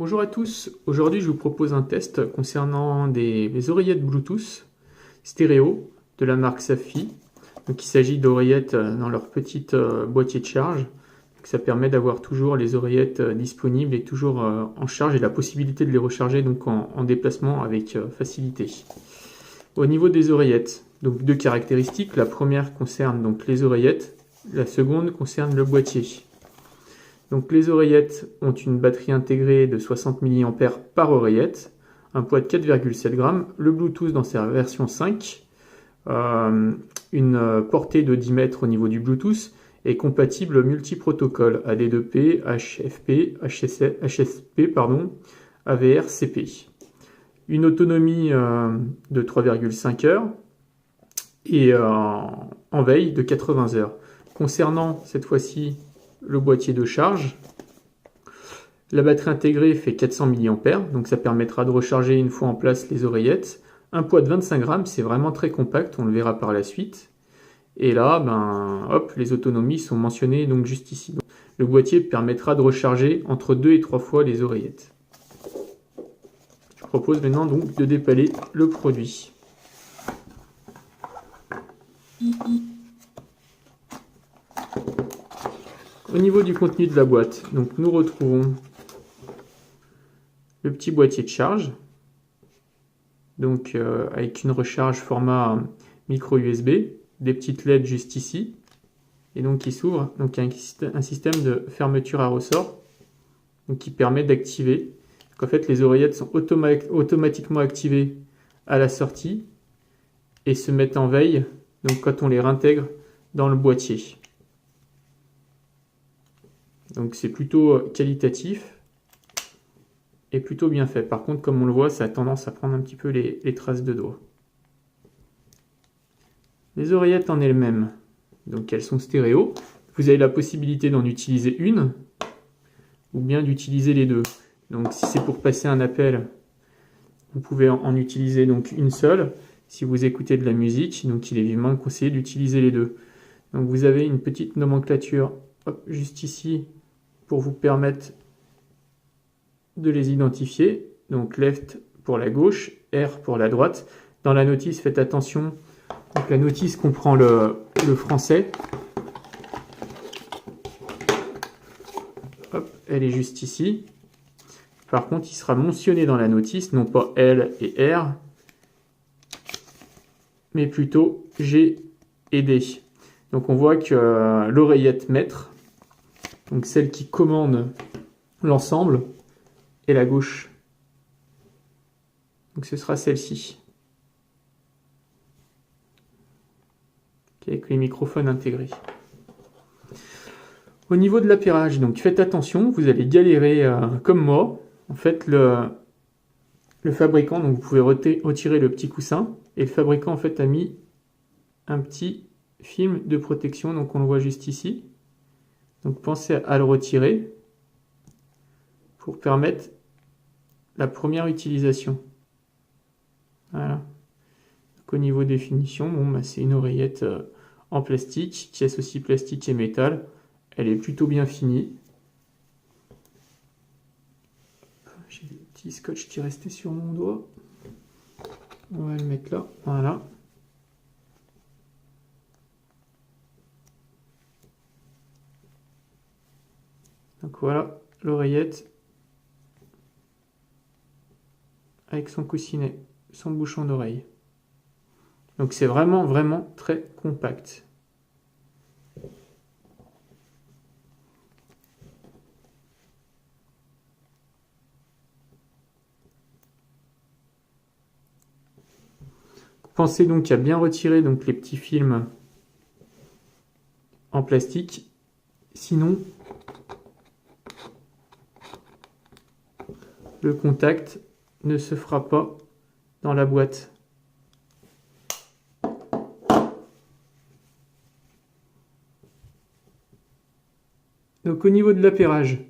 Bonjour à tous, aujourd'hui je vous propose un test concernant les oreillettes Bluetooth stéréo de la marque Safi. Donc il s'agit d'oreillettes dans leur petite boîtier de charge. Donc ça permet d'avoir toujours les oreillettes disponibles et toujours en charge et la possibilité de les recharger donc en déplacement avec facilité. Au niveau des oreillettes, donc deux caractéristiques. La première concerne donc les oreillettes, la seconde concerne le boîtier. Donc les oreillettes ont une batterie intégrée de 60 mAh par oreillette, un poids de 4,7 g, le Bluetooth dans sa version 5, une portée de 10 mètres au niveau du Bluetooth et compatible multiprotocole AD2P, HFP, HSP, AVR, CP. Une autonomie de 3,5 heures et en veille de 80 heures. Concernant cette fois-ci le boîtier de charge, la batterie intégrée fait 400 mAh, donc ça permettra de recharger une fois en place les oreillettes. Un poids de 25 g, c'est vraiment très compact, on le verra par la suite. Et là, hop, les autonomies sont mentionnées donc juste ici. Donc, le boîtier permettra de recharger entre 2 et 3 fois les oreillettes. Je propose maintenant donc de déballer le produit. Au niveau du contenu de la boîte, donc nous retrouvons le petit boîtier de charge, donc avec une recharge format micro USB, des petites LED juste ici, et donc qui s'ouvre, donc un système de fermeture à ressort, donc qui permet d'activer. En fait, les oreillettes sont automatiquement activées à la sortie et se mettent en veille, donc quand on les réintègre dans le boîtier. Donc c'est plutôt qualitatif et plutôt bien fait. Par contre, comme on le voit, ça a tendance à prendre un petit peu les traces de doigts. Les oreillettes en elles-mêmes, donc elles sont stéréo. Vous avez la possibilité d'en utiliser une ou bien d'utiliser les deux. Donc si c'est pour passer un appel, vous pouvez en utiliser donc une seule. Si vous écoutez de la musique, donc il est vivement conseillé d'utiliser les deux. Donc vous avez une petite nomenclature juste ici pour vous permettre de les identifier. Donc left pour la gauche, R pour la droite. Dans la notice, faites attention. Donc la notice comprend le français. Hop, elle est juste ici. Par contre, il sera mentionné dans la notice, non pas L et R, mais plutôt G et D. Donc on voit que l'oreillette maître, donc celle qui commande l'ensemble, est la gauche. Donc ce sera celle-ci. Avec les microphones intégrés. Au niveau de l'appairage, donc faites attention, vous allez galérer comme moi. En fait, le fabricant, donc vous pouvez retirer le petit coussin, et le fabricant en fait a mis un petit film de protection, donc on le voit juste ici. Donc pensez à le retirer pour permettre la première utilisation. Voilà. Donc, au niveau des finitions, c'est une oreillette en plastique qui associe plastique et métal. Elle est plutôt bien finie. J'ai des petits scotch qui restaient sur mon doigt. On va le mettre là. Voilà. Donc voilà l'oreillette avec son coussinet, son bouchon d'oreille. Donc c'est vraiment très compact. Pensez donc à bien retirer donc les petits films en plastique, sinon le contact ne se fera pas dans la boîte. Donc au niveau de l'appairage,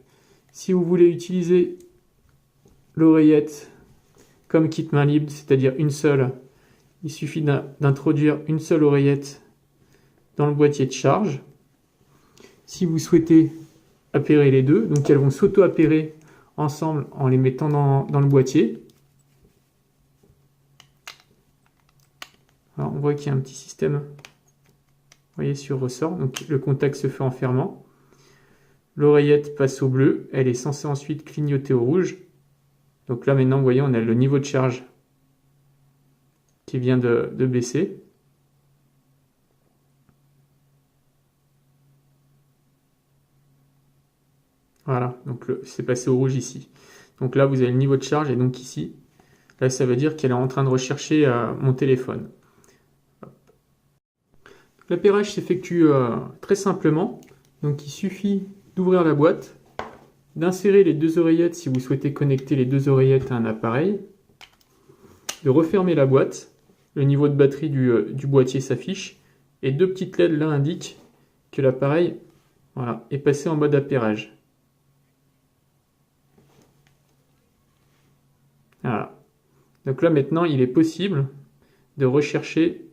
si vous voulez utiliser l'oreillette comme kit main libre, c'est-à-dire une seule, il suffit d'introduire une seule oreillette dans le boîtier de charge. Si vous souhaitez appairer les deux, donc elles vont s'auto-appairer ensemble en les mettant dans le boîtier. Alors, on voit qu'il y a un petit système, vous voyez, sur ressort. Donc le contact se fait en fermant. L'oreillette passe au bleu. Elle est censée ensuite clignoter au rouge. Donc là maintenant, vous voyez, on a le niveau de charge qui vient de baisser. Voilà, donc c'est passé au rouge ici. Donc là, vous avez le niveau de charge, et donc ici, là, ça veut dire qu'elle est en train de rechercher mon téléphone. L'appairage s'effectue très simplement. Donc il suffit d'ouvrir la boîte, d'insérer les deux oreillettes si vous souhaitez connecter les deux oreillettes à un appareil, de refermer la boîte. Le niveau de batterie du boîtier s'affiche, et deux petites LED là indiquent que l'appareil, voilà, est passé en mode appairage. Voilà. Donc là maintenant, il est possible de rechercher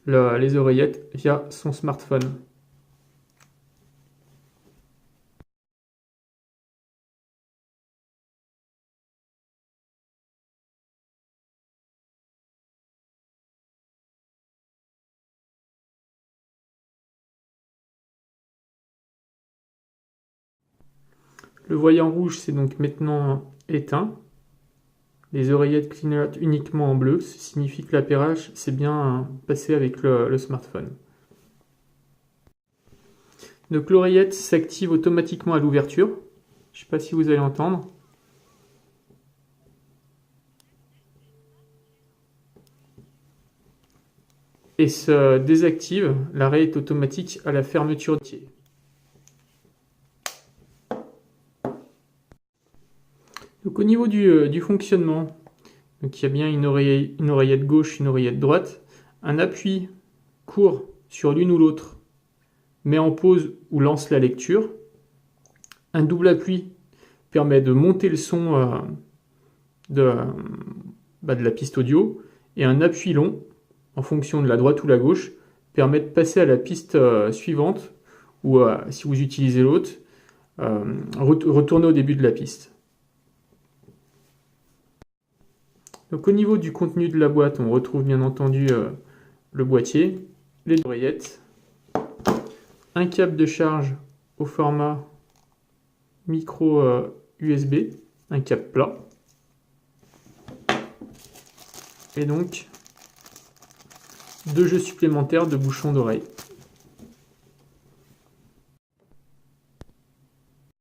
les oreillettes via son smartphone. Le voyant rouge, c'est donc maintenant éteint. Les oreillettes clignotent uniquement en bleu, ce signifie que l'appairage s'est bien passé avec le smartphone. Donc l'oreillette s'active automatiquement à l'ouverture. Je ne sais pas si vous allez entendre. Et se désactive, l'arrêt est automatique à la fermeture. Donc au niveau du fonctionnement, donc il y a bien une oreillette gauche, une oreillette droite. Un appui court sur l'une ou l'autre met en pause ou lance la lecture. Un double appui permet de monter le son de la piste audio. Et un appui long, en fonction de la droite ou la gauche, permet de passer à la piste suivante, ou si vous utilisez l'autre, retourner au début de la piste. Donc au niveau du contenu de la boîte, on retrouve bien entendu le boîtier, les oreillettes, un câble de charge au format micro USB, un câble plat, et donc deux jeux supplémentaires de bouchons d'oreille.